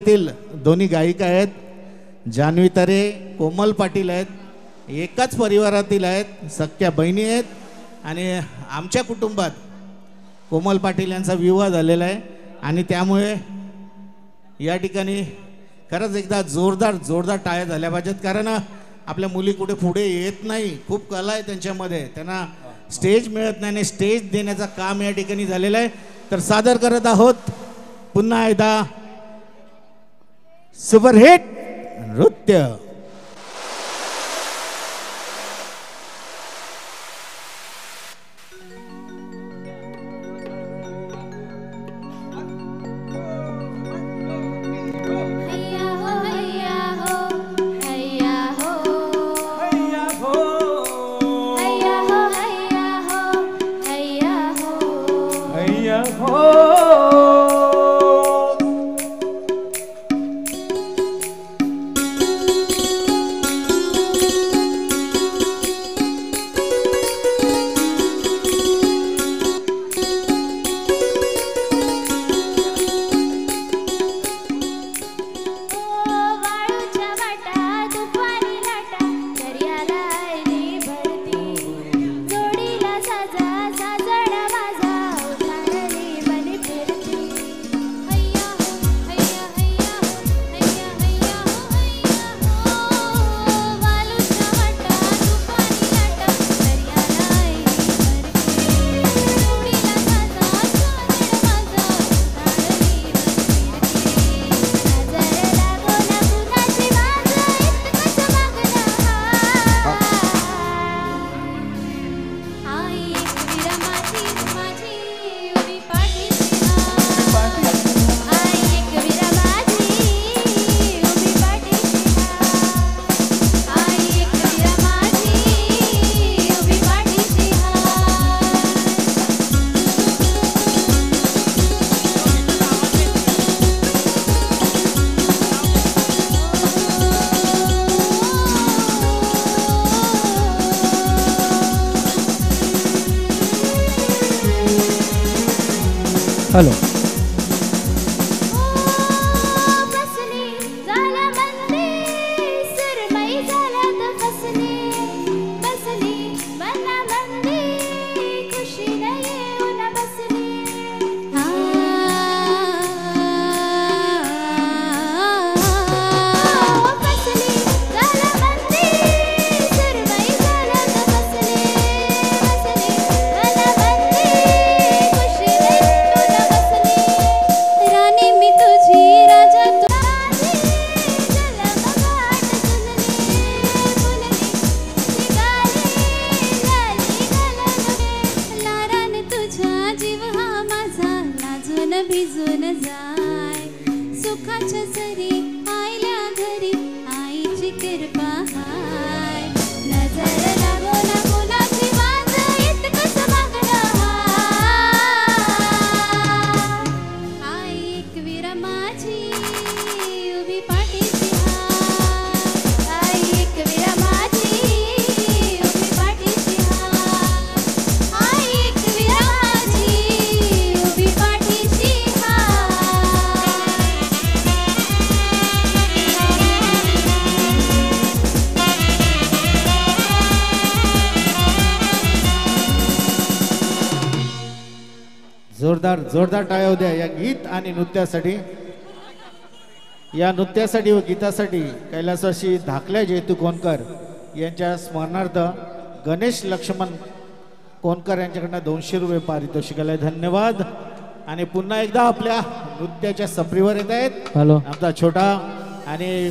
तील दोन्ही गायिका आहेत, जान्हवी तरे, कोमल पाटील आहेत, एकाच परिवारातील आहेत, सख्या बहिणी आहेत आणि आमच्या कुटुंबात कोमल पाटील यांचा विवाह झालेला आहे आणि त्यामुळे या ठिकाणी खरंच एकदा जोरदार टाळ्या झाल्या पाहिजेत, कारण आपल्या मुली कुठे पुढे येत नाही, खूप कला आहे त्यांच्यामध्ये, त्यांना स्टेज मिळत नाही आणि स्टेज देण्याचं काम या ठिकाणी झालेलं आहे. तर सादर करत आहोत पुन्हा एकदा सुपरहिट नृत्य. हॅलो भिजून जाय सुखाच्या सरी आईल्या घरी आईची कृपा हाय नजर लागो ना कोणाची वाज इतकंच मागणं हाय आई एकवीरा माझी उभी पाठीशी हाय आई एकवीरा माझी उभी पाठीशी हाय आई एकवीरा माझी उभी पाठीशी जोरदार टाळ्या द्या या गीत आणि नृत्यासाठी. या नृत्यासाठी व गीतासाठी कैलासवासी धाकल्या जयतू कोणकर यांच्या स्मरणार्थ गणेश लक्ष्मण कोणकर यांच्याकडनं 200 रुपये पारितोषिकाला धन्यवाद. आणि पुन्हा एकदा आपल्या नृत्याच्या सपरीवर येत आहेत हॅलो आमचा छोटा आणि